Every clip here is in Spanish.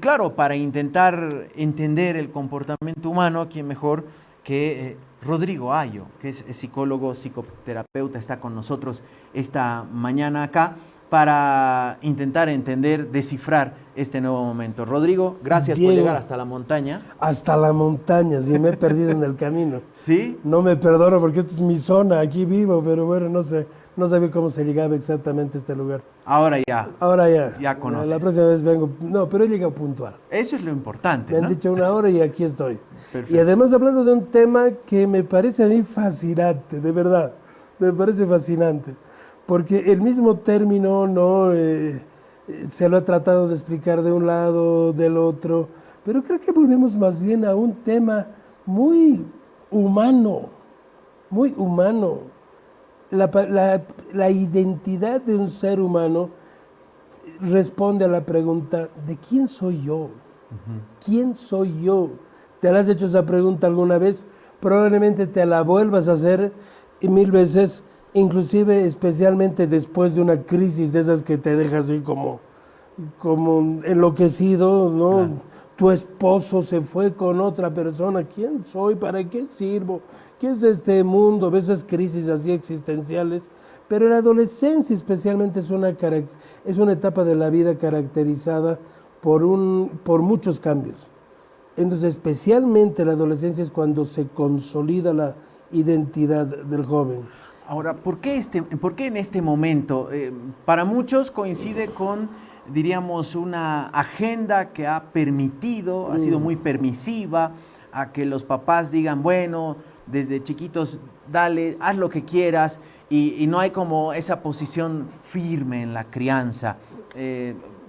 claro, para intentar entender el comportamiento humano, ¿quién mejor que Rodrigo Ayo, que es psicólogo, psicoterapeuta, está con nosotros esta mañana acá para intentar entender, descifrar este nuevo momento. Rodrigo, gracias por Diego, llegar hasta la montaña. hasta la montaña, si me he perdido en el camino. ¿Sí? No me perdono porque esta es mi zona, aquí vivo, pero bueno, no sabía cómo se llegaba exactamente a este lugar. Ahora ya, Ahora ya. ya conoces. La próxima vez vengo, no, pero he llegado puntual. Eso es lo importante, Me han ¿no? dicho 1 hora y aquí estoy. Perfecto. Y además hablando de un tema que me parece a mí fascinante, de verdad, me parece fascinante. Porque el mismo término no se lo ha tratado de explicar de un lado, del otro, pero creo que volvemos más bien a un tema muy humano, muy humano. La identidad de un ser humano responde a la pregunta de ¿quién soy yo? ¿Quién soy yo? ¿Te la has hecho esa pregunta alguna vez? Probablemente te la vuelvas a hacer 1000 veces, inclusive especialmente después de una crisis de esas que te deja así como enloquecido, ¿no? Claro. Tu esposo se fue con otra persona, ¿quién soy? ¿Para qué sirvo? ¿Qué es este mundo? Ves esas crisis así existenciales, pero la adolescencia especialmente es una etapa de la vida caracterizada por muchos cambios. Entonces, especialmente la adolescencia es cuando se consolida la identidad del joven. Ahora, ¿por qué en este momento? Para muchos coincide con, diríamos, una agenda que ha permitido, ha sido muy permisiva, a que los papás digan, bueno, desde chiquitos, dale, haz lo que quieras, y no hay como esa posición firme en la crianza.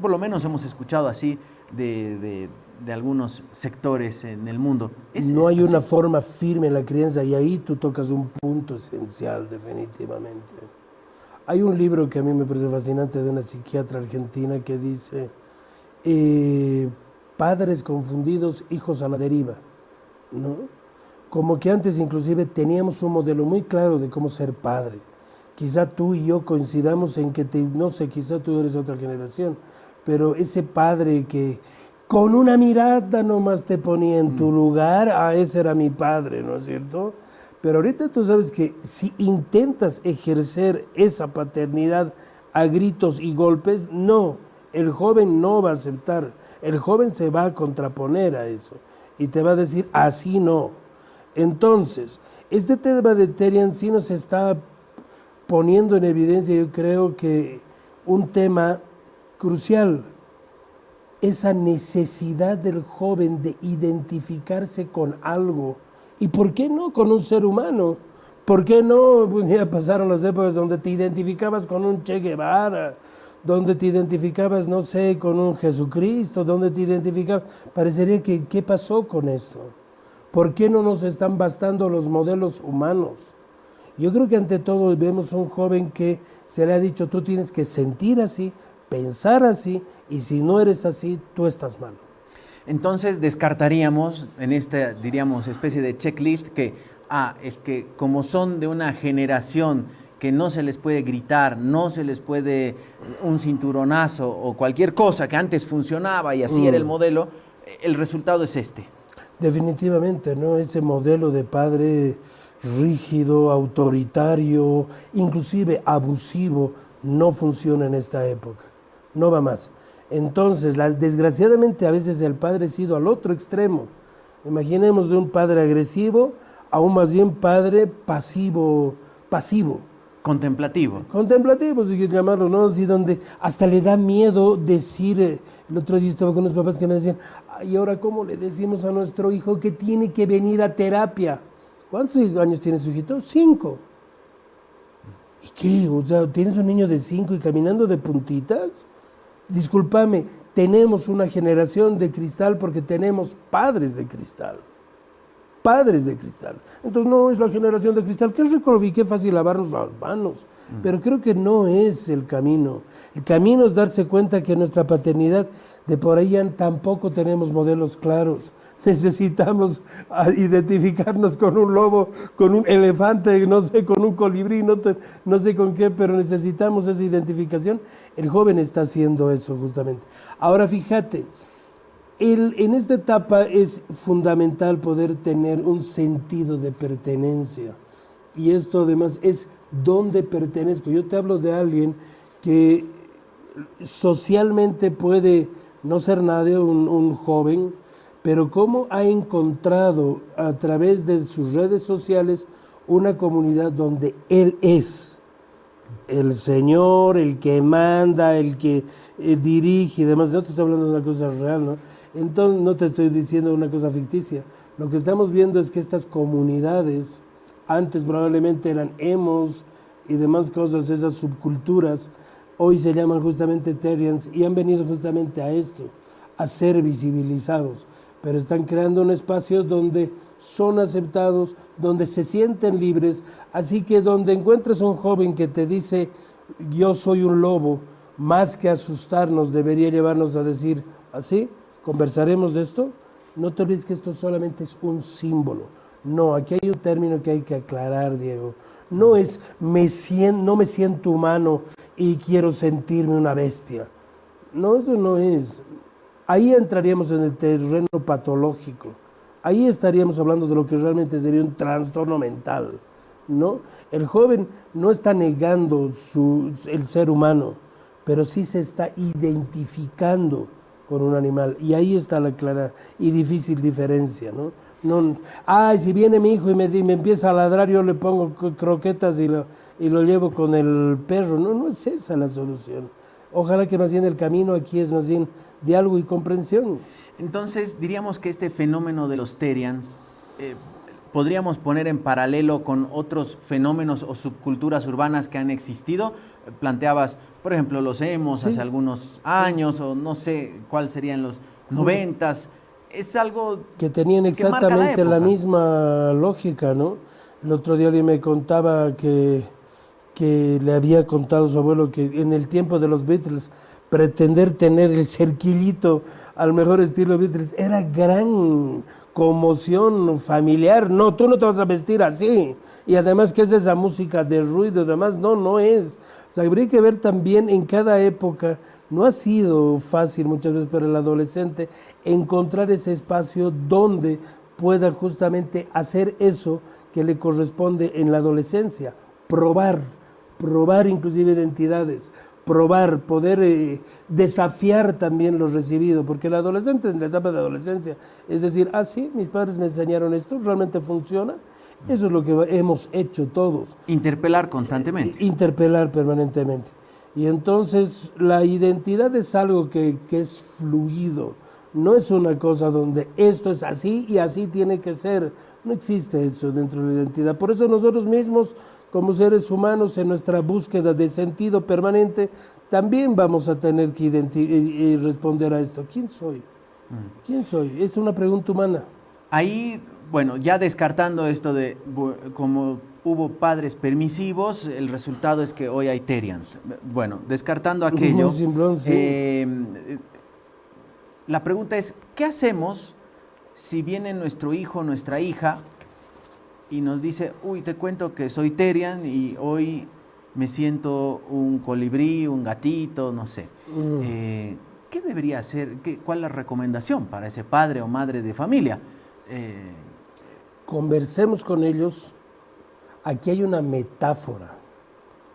Por lo menos hemos escuchado así de algunos sectores en el mundo. No hay una forma firme en la crianza y ahí tú tocas un punto esencial definitivamente. Hay un libro que a mí me parece fascinante de una psiquiatra argentina que dice padres confundidos, hijos a la deriva, ¿no? Como que antes inclusive teníamos un modelo muy claro de cómo ser padre. Quizá tú y yo coincidamos en que, no sé, quizá tú eres otra generación, pero ese padre que con una mirada nomás te ponía en tu lugar, ese era mi padre, ¿no es cierto? Pero ahorita tú sabes que si intentas ejercer esa paternidad a gritos y golpes, no, el joven no va a aceptar, el joven se va a contraponer a eso y te va a decir, así no. Entonces, este tema de Terian sí nos está poniendo en evidencia, yo creo que un tema crucial, esa necesidad del joven de identificarse con algo. ¿Y por qué no con un ser humano? ¿Por qué no? Pues ya pasaron las épocas donde te identificabas con un Che Guevara, donde te identificabas, no sé, con un Jesucristo, donde te identificabas. Parecería que, ¿qué pasó con esto? ¿Por qué no nos están bastando los modelos humanos? Yo creo que ante todo vemos un joven que se le ha dicho, tú tienes que sentir así, pensar así, y si no eres así, tú estás mal. Entonces descartaríamos en esta, diríamos, especie de checklist que, es que como son de una generación que no se les puede gritar, no se les puede un cinturonazo o cualquier cosa que antes funcionaba y así era el modelo, el resultado es este. Definitivamente, ¿no? Ese modelo de padre rígido, autoritario, inclusive abusivo, no funciona en esta época. No va más. Entonces, desgraciadamente a veces el padre ha sido al otro extremo. Imaginemos de un padre agresivo a un más bien padre pasivo. Contemplativo. Contemplativo, si quieres llamarlo, ¿no? Así donde hasta le da miedo decir, el otro día estaba con unos papás que me decían, ¿y ahora cómo le decimos a nuestro hijo que tiene que venir a terapia? ¿Cuántos años tiene su hijito? 5. ¿Y qué? O sea, ¿tienes un niño de 5 y caminando de puntitas? Discúlpame, tenemos una generación de cristal porque tenemos padres de cristal. Padres de cristal. Entonces no es la generación de cristal. Qué rico y qué fácil lavarnos las manos. Pero creo que no es el camino. El camino es darse cuenta que nuestra paternidad, de por ahí tampoco tenemos modelos claros. Necesitamos identificarnos con un lobo, con un elefante, no sé, con un colibrí, no sé con qué, pero necesitamos esa identificación. El joven está haciendo eso justamente. Ahora fíjate, En esta etapa es fundamental poder tener un sentido de pertenencia. Y esto además es dónde pertenezco. Yo te hablo de alguien que socialmente puede no ser nadie, un joven, pero cómo ha encontrado a través de sus redes sociales una comunidad donde él es el Señor, el que manda, el que dirige y demás. No te estoy hablando de una cosa real, ¿no? Entonces no te estoy diciendo una cosa ficticia. Lo que estamos viendo es que estas comunidades, antes probablemente eran emos y demás cosas, esas subculturas, hoy se llaman justamente Terians y han venido justamente a esto, a ser visibilizados. Pero están creando un espacio donde son aceptados, donde se sienten libres. Así que donde encuentres un joven que te dice, yo soy un lobo, más que asustarnos, debería llevarnos a decir, ¿así? ¿Conversaremos de esto? No te olvides que esto solamente es un símbolo. No, aquí hay un término que hay que aclarar, Diego. No es, no me siento humano y quiero sentirme una bestia. No, eso no es. Ahí entraríamos en el terreno patológico. Ahí estaríamos hablando de lo que realmente sería un trastorno mental, ¿no? El joven no está negando el ser humano, pero sí se está identificando con un animal. Y ahí está la clara y difícil diferencia, ¿no? No, ay, si viene mi hijo y me empieza a ladrar, yo le pongo croquetas y lo llevo con el perro. No, no es esa la solución. Ojalá que más bien el camino aquí es más bien diálogo y comprensión. Entonces, diríamos que este fenómeno de los Terians podríamos poner en paralelo con otros fenómenos o subculturas urbanas que han existido. Planteabas, por ejemplo, los emos hace algunos años, o no sé cuál serían los 90s. Es algo que tenían exactamente la misma lógica, ¿no? El otro día alguien me contaba que le había contado a su abuelo que en el tiempo de los Beatles pretender tener el cerquillito al mejor estilo Beatles era gran conmoción familiar. No, tú no te vas a vestir así. Y además, ¿qué es esa música de ruido? Además, no es. O sea, habría que ver también en cada época. No ha sido fácil muchas veces para el adolescente encontrar ese espacio donde pueda justamente hacer eso que le corresponde en la adolescencia. Probar inclusive identidades, poder desafiar también lo recibido, porque el adolescente en la etapa de adolescencia, es decir, sí, mis padres me enseñaron esto, ¿realmente funciona? Eso es lo que hemos hecho todos. Interpelar constantemente. Interpelar permanentemente. Y entonces la identidad es algo que es fluido, no es una cosa donde esto es así y así tiene que ser. No existe eso dentro de la identidad. Por eso nosotros mismos, como seres humanos, en nuestra búsqueda de sentido permanente, también vamos a tener que responder a esto. ¿Quién soy? ¿Quién soy? Es una pregunta humana. Ahí, bueno, ya descartando esto de como hubo padres permisivos, el resultado es que hoy hay Terians. Bueno, descartando aquello, simplón, sí. La pregunta es, ¿qué hacemos si viene nuestro hijo, nuestra hija, y nos dice, uy, te cuento que soy Terian y hoy me siento un colibrí, un gatito, no sé? ¿Qué debería hacer? ¿Cuál es la recomendación para ese padre o madre de familia? Conversemos con ellos. Aquí hay una metáfora.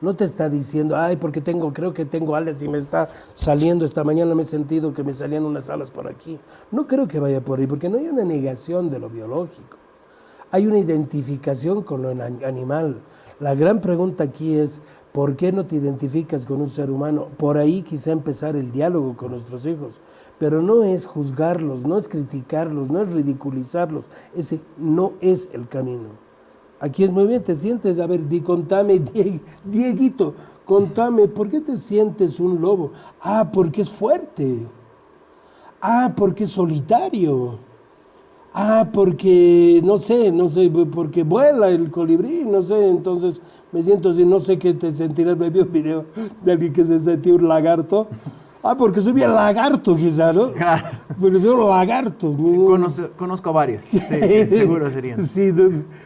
No te está diciendo, ay, porque creo que tengo alas y me está saliendo, esta mañana me he sentido que me salían unas alas por aquí. No creo que vaya por ahí, porque no hay una negación de lo biológico. Hay una identificación con lo animal. La gran pregunta aquí es, ¿por qué no te identificas con un ser humano? Por ahí quizá empezar el diálogo con nuestros hijos. Pero no es juzgarlos, no es criticarlos, no es ridiculizarlos. Ese no es el camino. Aquí es muy bien, te sientes, a ver, contame, Dieguito, contame, ¿por qué te sientes un lobo? Porque es fuerte. Porque es solitario. Porque, no sé, porque vuela el colibrí, no sé, entonces me siento así, no sé qué te sentirás. Me vi un video de alguien que se sentía un lagarto. Porque soy bien lagarto quizá, ¿no? Claro. Porque soy un lagarto. Conozco a varios, sí, seguro serían. Sí,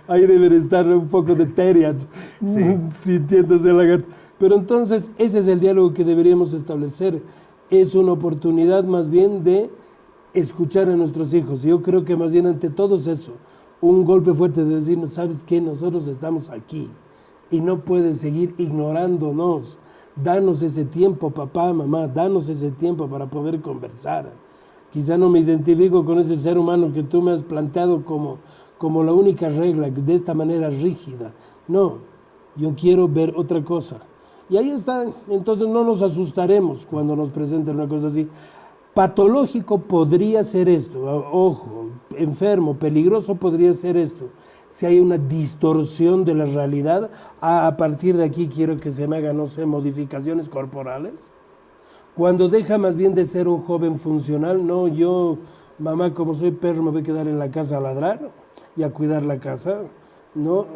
ahí deben estar un poco de Terians, sí. Sintiéndose lagarto. Pero entonces ese es el diálogo que deberíamos establecer. Es una oportunidad más bien de escuchar a nuestros hijos. Yo creo que más bien ante todo es eso, un golpe fuerte de decirnos, ¿sabes qué? Nosotros estamos aquí y no puedes seguir ignorándonos. Danos ese tiempo, papá, mamá, danos ese tiempo para poder conversar. Quizá no me identifico con ese ser humano que tú me has planteado como la única regla, de esta manera rígida. No, yo quiero ver otra cosa. Y ahí está, entonces no nos asustaremos cuando nos presenten una cosa así. Patológico podría ser esto, ojo, enfermo, peligroso podría ser esto. Si hay una distorsión de la realidad, a partir de aquí quiero que se me hagan, no sé, modificaciones corporales. Cuando deja más bien de ser un joven funcional, no, yo, mamá, como soy perro, me voy a quedar en la casa a ladrar y a cuidar la casa. No,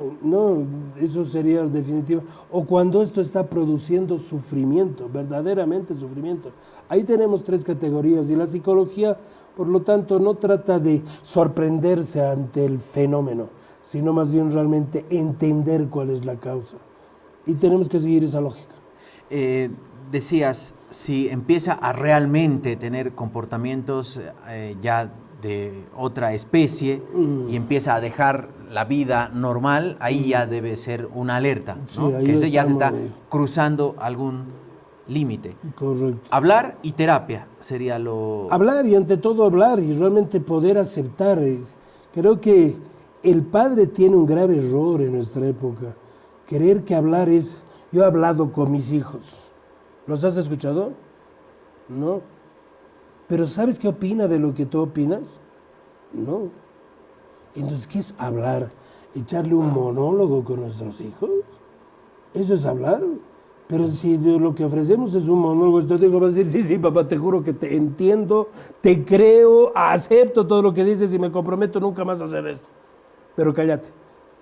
eso sería definitivo. O cuando esto está produciendo sufrimiento, verdaderamente sufrimiento. Ahí tenemos 3 categorías y la psicología, por lo tanto, no trata de sorprenderse ante el fenómeno, sino más bien realmente entender cuál es la causa. Y tenemos que seguir esa lógica. Decías, si empieza a realmente tener comportamientos ya de otra especie y empieza a dejar la vida normal, ahí ya debe ser una alerta, ¿no? Sí, Que ese ya se está ahí. cruzando algún límite. Correcto. Hablar y terapia sería lo... Hablar y ante todo hablar y realmente poder aceptar. Creo que el padre tiene un grave error en nuestra época. Creer que hablar es... Yo he hablado con mis hijos. ¿Los has escuchado? No. ¿Pero sabes qué opina de lo que tú opinas? No. Entonces, ¿qué es hablar? ¿Echarle un monólogo con nuestros hijos? ¿Eso es hablar? Pero si lo que ofrecemos es un monólogo, este hijo va a decir, sí, papá, te juro que te entiendo, te creo, acepto todo lo que dices y me comprometo nunca más a hacer esto. Pero cállate,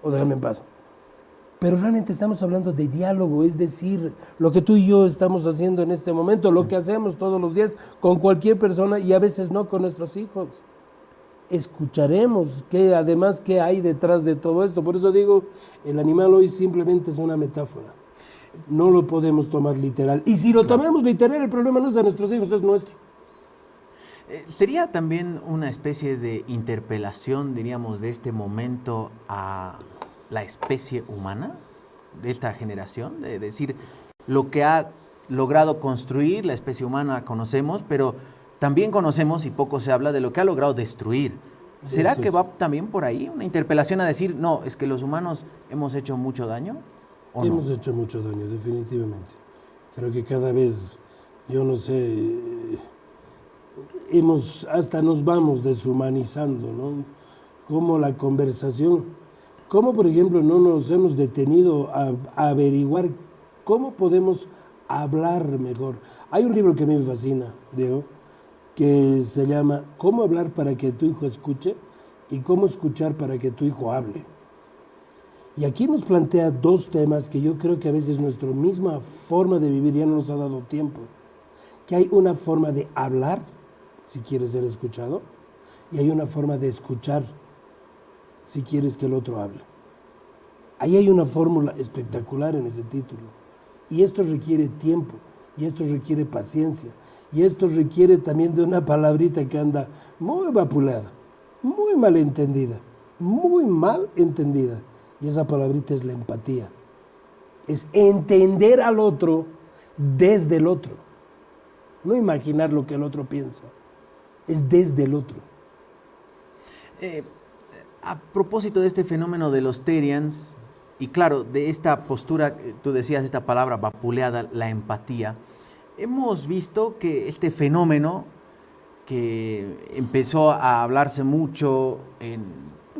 o déjame en paz. Pero realmente estamos hablando de diálogo, es decir, lo que tú y yo estamos haciendo en este momento, lo que hacemos todos los días con cualquier persona y a veces no con nuestros hijos. Escucharemos además qué hay detrás de todo esto. Por eso digo, el animal hoy simplemente es una metáfora. No lo podemos tomar literal. Y si lo tomamos literal, el problema no es de nuestros hijos, es nuestro. ¿Sería también una especie de interpelación, diríamos, de este momento a la especie humana, de esta generación? De decir, lo que ha logrado construir la especie humana conocemos, pero también conocemos, y poco se habla, de lo que ha logrado destruir. ¿Será que va también por ahí una interpelación a decir, no, es que los humanos hemos hecho mucho daño? ¿O no? Hemos hecho mucho daño, definitivamente. Creo que cada vez, yo no sé, hasta nos vamos deshumanizando, ¿no? Como la conversación, como por ejemplo no nos hemos detenido a averiguar cómo podemos hablar mejor. Hay un libro que a mí me fascina, Diego, que se llama ¿Cómo hablar para que tu hijo escuche? Y cómo escuchar para que tu hijo hable. Y aquí nos plantea 2 temas que yo creo que a veces nuestra misma forma de vivir ya no nos ha dado tiempo. Que hay una forma de hablar, si quieres ser escuchado, y hay una forma de escuchar, si quieres que el otro hable. Ahí hay una fórmula espectacular en ese título. Y esto requiere tiempo, y esto requiere paciencia, y esto requiere también de una palabrita que anda muy vapuleada, muy mal entendida, muy mal entendida. Y esa palabrita es la empatía. Es entender al otro desde el otro. No imaginar lo que el otro piensa. Es desde el otro. A propósito de este fenómeno de los Therians, y claro, de esta postura, tú decías esta palabra vapuleada, la empatía, hemos visto que este fenómeno que empezó a hablarse mucho,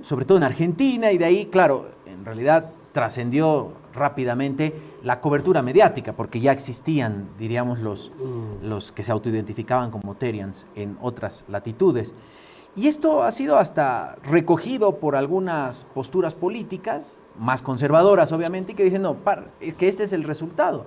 sobre todo en Argentina, y de ahí, claro, en realidad trascendió rápidamente la cobertura mediática, porque ya existían, diríamos, los que se autoidentificaban como Therians en otras latitudes. Y esto ha sido hasta recogido por algunas posturas políticas, más conservadoras obviamente, que dicen, no, es que este es el resultado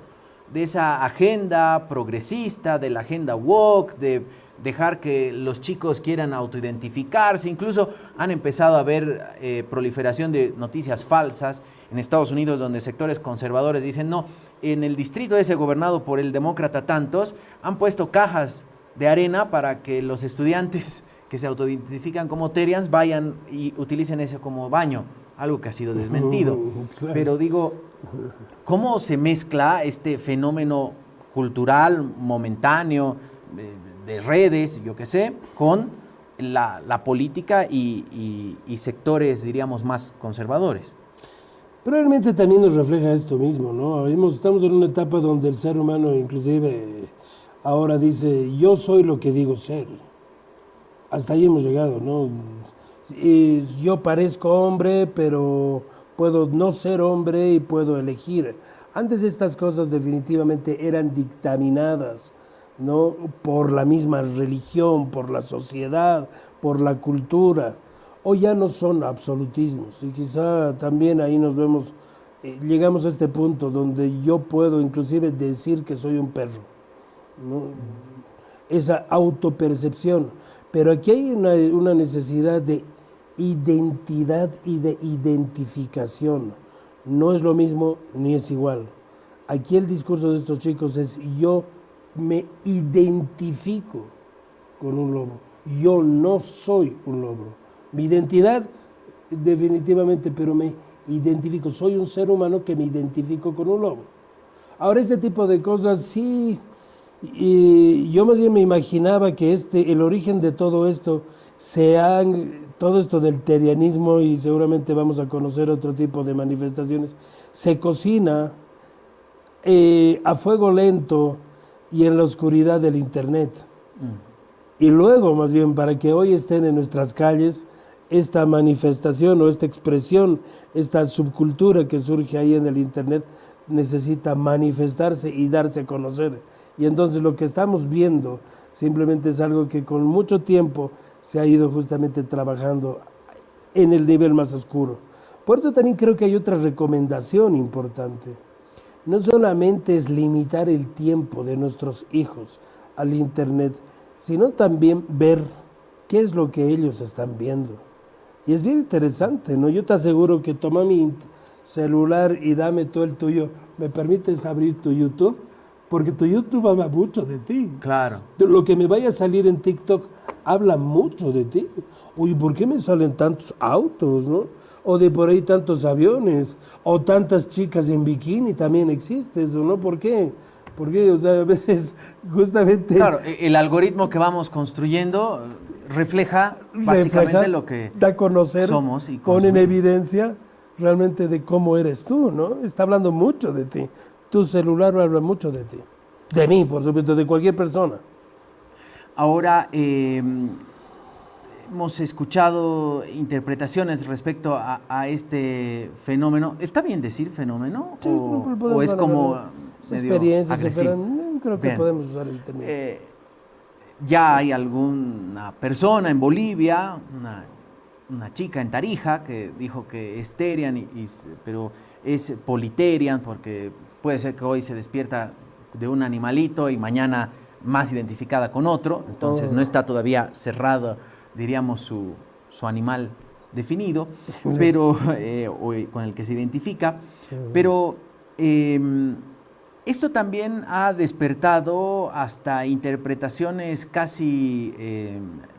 de esa agenda progresista, de la agenda woke, de dejar que los chicos quieran autoidentificarse. Incluso han empezado a haber proliferación de noticias falsas en Estados Unidos, donde sectores conservadores dicen, no, en el distrito ese gobernado por el demócrata tantos, han puesto cajas de arena para que los estudiantes que se autoidentifican como Terians vayan y utilicen eso como baño, algo que ha sido desmentido. Claro. Pero digo, ¿cómo se mezcla este fenómeno cultural momentáneo de redes, yo qué sé, con la política y sectores, diríamos, más conservadores? Probablemente también nos refleja esto mismo, ¿no? Estamos en una etapa donde el ser humano inclusive ahora dice, yo soy lo que digo ser. Hasta ahí hemos llegado, ¿no? Y yo parezco hombre, pero puedo no ser hombre y puedo elegir. Antes estas cosas definitivamente eran dictaminadas, ¿no? Por la misma religión, por la sociedad, por la cultura. Hoy ya no son absolutismos y quizá también ahí nos vemos, llegamos a este punto donde yo puedo inclusive decir que soy un perro, ¿no? Esa autopercepción. Pero aquí hay una necesidad de identidad y de identificación. No es lo mismo ni es igual. Aquí el discurso de estos chicos es yo me identifico con un lobo. Yo no soy un lobo. Mi identidad definitivamente, pero me identifico. Soy un ser humano que me identifico con un lobo. Ahora este tipo de cosas sí... Y yo más bien me imaginaba que el origen de todo esto, todo esto del terianismo, y seguramente vamos a conocer otro tipo de manifestaciones, se cocina a fuego lento y en la oscuridad del internet. Y luego, más bien, para que hoy estén en nuestras calles, esta manifestación o esta expresión, esta subcultura que surge ahí en el internet, necesita manifestarse y darse a conocer. Y entonces lo que estamos viendo simplemente es algo que con mucho tiempo se ha ido justamente trabajando en el nivel más oscuro. Por eso también creo que hay otra recomendación importante. No solamente es limitar el tiempo de nuestros hijos al internet, sino también ver qué es lo que ellos están viendo. Y es bien interesante, ¿no? Yo te aseguro que toma mi celular y dame todo el tuyo. ¿Me permites abrir tu YouTube? Porque tu YouTube habla mucho de ti. Claro. Lo que me vaya a salir en TikTok habla mucho de ti. Uy, ¿por qué me salen tantos autos, no? O de por ahí tantos aviones, o tantas chicas en bikini también existe eso, ¿no? ¿Por qué? Porque, o sea, a veces justamente... Claro, el algoritmo que vamos construyendo refleja básicamente lo que da a conocer, somos y pone en consumimos. evidencia realmente de cómo eres tú, ¿no? Está hablando mucho de ti. Tu celular habla mucho de ti. De mí, por supuesto, de cualquier persona. Ahora, hemos escuchado interpretaciones respecto a este fenómeno. ¿Está bien decir fenómeno? Sí, ¿O es como medio experiencias, agresivo? creo que Bien. podemos usar el término. Ya hay alguna persona en Bolivia, una chica en Tarija, que dijo que es Terian, pero es Politerian, porque puede ser que hoy se despierta de un animalito y mañana más identificada con otro, entonces no está todavía cerrado, diríamos, su animal definido, pero o con el que se identifica. Pero esto también ha despertado hasta interpretaciones casi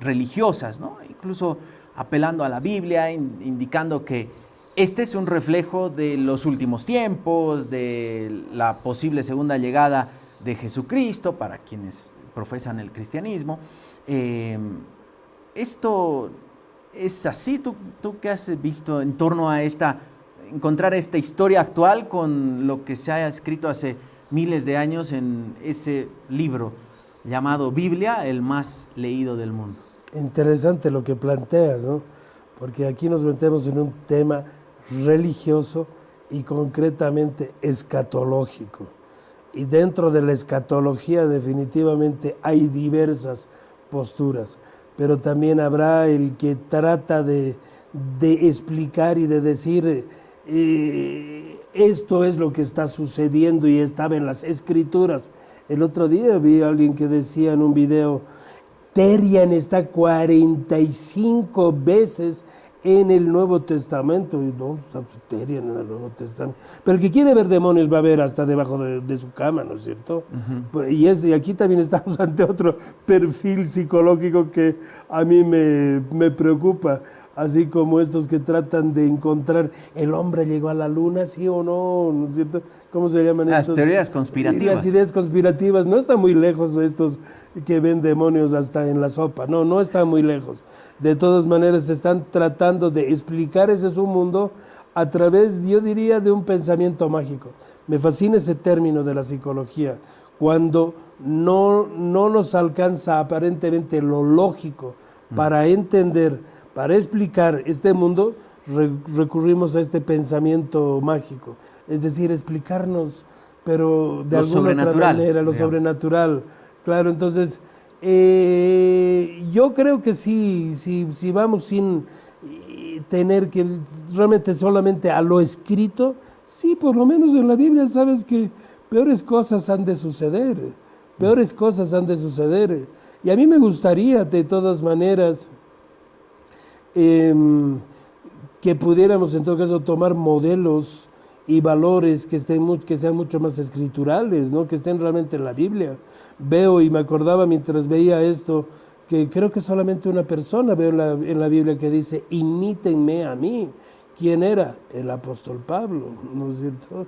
religiosas, ¿no? Incluso apelando a la Biblia, indicando que este es un reflejo de los últimos tiempos, de la posible segunda llegada de Jesucristo, para quienes profesan el cristianismo. ¿Esto es así? ¿Tú qué has visto en torno a encontrar esta historia actual con lo que se ha escrito hace miles de años en ese libro llamado Biblia, el más leído del mundo? Interesante lo que planteas, ¿no? Porque aquí nos metemos en un tema religioso y concretamente escatológico. Y dentro de la escatología definitivamente hay diversas posturas, pero también habrá el que trata de explicar y de decir esto es lo que está sucediendo y estaba en las escrituras. El otro día vi a alguien que decía en un video, Terian está 45 veces en el Nuevo Testamento. Y no, está en el Nuevo Testamento. Pero el que quiere ver demonios va a ver hasta debajo de su cama, ¿no es cierto? Y aquí también estamos ante otro perfil psicológico que a mí me preocupa. Así como estos que tratan de encontrar el hombre llegó a la luna, sí o no, ¿no es cierto? ¿Cómo se llaman las estos? teorías conspirativas. Las ideas conspirativas. No están muy lejos estos que ven demonios hasta en la sopa. No están muy lejos. De todas maneras, están tratando de explicar ese su mundo a través, yo diría, de un pensamiento mágico. Me fascina ese término de la psicología, cuando no nos alcanza aparentemente lo lógico para entender, para explicar este mundo, recurrimos a este pensamiento mágico. Es decir, explicarnos, pero de alguna otra manera, lo sobrenatural. Claro, entonces, yo creo que si vamos sin tener que realmente solamente a lo escrito, sí, por lo menos en la Biblia sabes que peores cosas han de suceder, peores cosas han de suceder. Y a mí me gustaría, de todas maneras, que pudiéramos en todo caso tomar modelos y valores que sean mucho más escriturales, ¿no? Que estén realmente en la Biblia. Veo y me acordaba mientras veía esto, que creo que solamente una persona veo en la Biblia que dice, imítenme a mí. ¿Quién era? El apóstol Pablo, ¿no es cierto?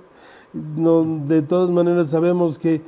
No, de todas maneras sabemos que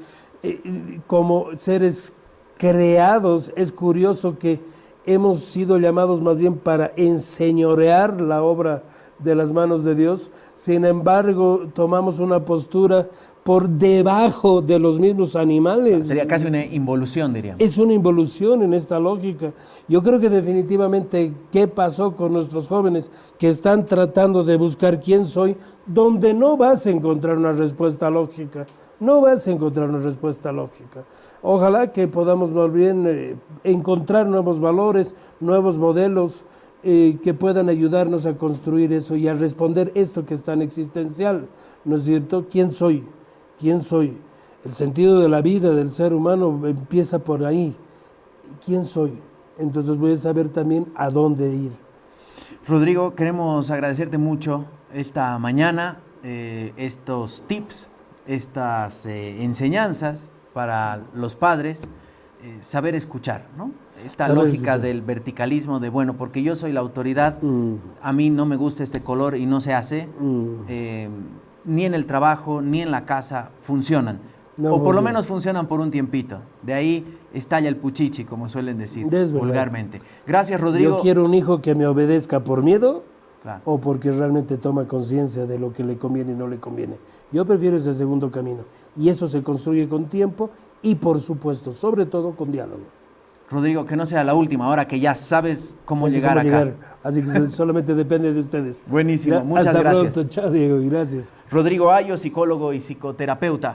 como seres creados, es curioso que hemos sido llamados más bien para enseñorear la obra de las manos de Dios. Sin embargo, tomamos una postura por debajo de los mismos animales. Sería casi una involución, diríamos. Es una involución en esta lógica. Yo creo que definitivamente, ¿qué pasó con nuestros jóvenes que están tratando de buscar quién soy? Donde no vas a encontrar una respuesta lógica. No vas a encontrar una respuesta lógica. Ojalá que podamos más bien encontrar nuevos valores, nuevos modelos que puedan ayudarnos a construir eso y a responder esto que es tan existencial, ¿no es cierto? ¿Quién soy? ¿Quién soy? El sentido de la vida del ser humano empieza por ahí. ¿Quién soy? Entonces voy a saber también a dónde ir. Rodrigo, queremos agradecerte mucho esta mañana, estos tips, estas enseñanzas para los padres, saber escuchar, ¿no? Esta lógica del verticalismo de, bueno, porque yo soy la autoridad, a mí no me gusta este color y no se hace, ni en el trabajo, ni en la casa funcionan. No, o por lo menos funcionan por un tiempito. De ahí estalla el puchichi, como suelen decir vulgarmente. Gracias, Rodrigo. Yo quiero un hijo que me obedezca por miedo, claro, o porque realmente toma conciencia de lo que le conviene y no le conviene. Yo prefiero ese segundo camino. Y eso se construye con tiempo y, por supuesto, sobre todo con diálogo. Rodrigo, que no sea la última, ahora que ya sabes cómo llegar acá. Así que solamente depende de ustedes. Buenísimo, muchas gracias. Hasta pronto, chao Diego, gracias. Rodrigo Ayo, psicólogo y psicoterapeuta.